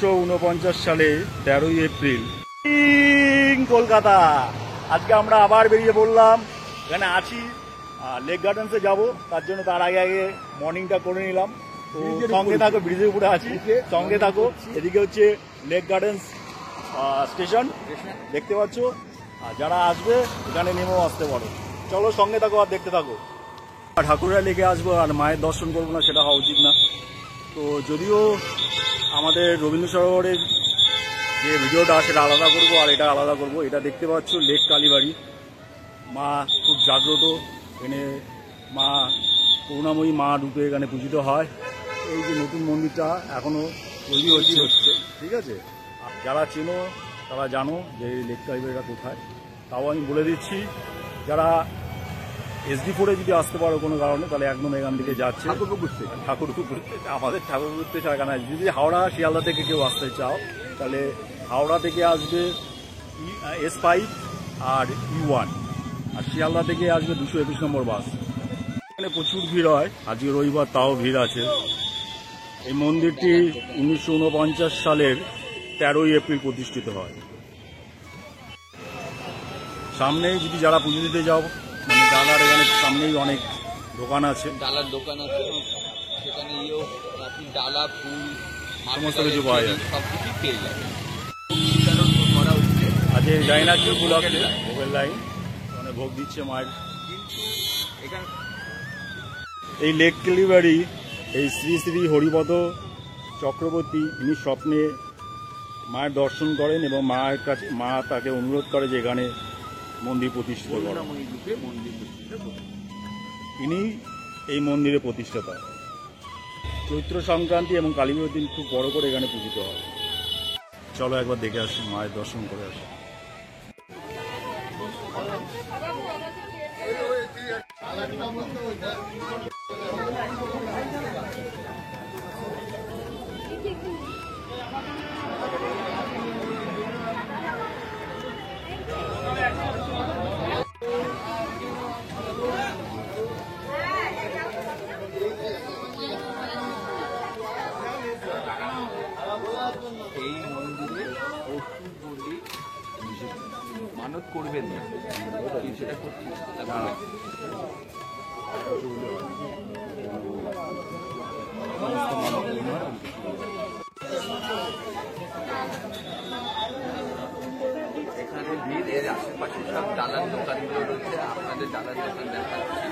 1949 সালে 13ই এপ্রিল কলকাতা। আজকে আমরা আবার বেরিয়ে পড়লাম, এখানে আছি লেক গার্ডেন্সে যাব, তার জন্য তার আগে আগে মর্নিংটা করে নিলাম। তো সঙ্গে থাকো, ব্রিজের উপরে আছি, সঙ্গে থাকো। এদিকে হচ্ছে লেক গার্ডেন্স স্টেশন দেখতে পাচ্ছ, আর যারা আসবে এখানে নেমেও আসতে পারো। চলো সঙ্গে থাকো আর দেখতে থাকো। ঠাকুরের লেকে আসবো আর মায়ের দর্শন করবো না, সেটা হওয়া উচিত না। তো যদিও আমাদের রবীন্দ্র সরোবরের যে ভিডিওটা সেটা আলাদা করব, আর এটা আলাদা করব। এটা দেখতে পাচ্ছ লেক কালীবাড়ি, মা খুব জাগ্রত, এখানে মা করুণাময়ী মা রূপে এখানে পূজিত হয়। এই যে নতুন মন্দিরটা এখনও তৈরি হচ্ছে, ঠিক আছে। যারা চেনো তারা জানো যে এই লেক কালীবাড়িটা কোথায়। তাও আমি বলে দিচ্ছি, যারা SD4-এ যদি আসতে পারো কোনো কারণে, তাহলে একদম এখান থেকে যাচ্ছে ঠাকুরপুর, আমাদের ঠাকুরপুরতে সেখানে। যদি হাওড়া শিয়ালদা থেকে কেউ আসতে চাও, তাহলে হাওড়া থেকে আসবে S5 আর E1, আর শিয়ালদা থেকে আসবে 221 নম্বর বাস। এখানে প্রচুর ভিড় হয়, আজকে রবিবার তাও ভিড় আছে। এই মন্দিরটি 1949 সালের 13ই এপ্রিল প্রতিষ্ঠিত হয়। সামনেই যদি যারা পুজো দিতে যাও, মানে ডালার এখানে সামনেই অনেক দোকান আছে, ডালার দোকান আছে, সেখানে ডালা ফুল সমস্ত কিছু পাওয়া যায়, সব কিছু পেয়ে যাবে। আজকে জাইনাজি ব্লকে ভোগের লাইন, মানে ভোগ দিচ্ছে মায়ের। এই লেক কালীবাড়ি, এই শ্রী শ্রী হরিপদ চক্রবর্তী, ইনি স্বপ্নে মায়ের দর্শন করেন এবং মায়ের কাছে মা তাকে অনুরোধ করে যে এখানে মন্দির প্রতিষ্ঠিত করেন। ইনি এই মন্দিরের প্রতিষ্ঠাতা। চৈত্র সংক্রান্তি এবং কালী পুজোর দিন খুব বড় করে এখানে পূজিত হয়। চলো একবার দেখে আসি, মায়ের দর্শন করে আসি। এই মন্দিরে ওষুধ বলি মানত করবেন না, সেটা করছি। এখানে ভিড়, এর আশেপাশে সব ডালার দোকানগুলো রয়েছে, আপনাদের ডালার দোকান দেখাচ্ছি।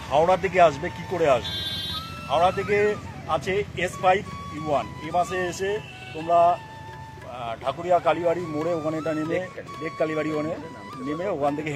হাওড়া থেকে আসবে, কি করে আসবে? হাওড়া থেকে আছে S5 E1, এই বাসে এসে তোমরা ঠাকুরিয়া কালীবাড়ি মোড়ে ওখানে এটা নেমে, লেক কালীবাড়ি ওখানে নেমে ওখান থেকে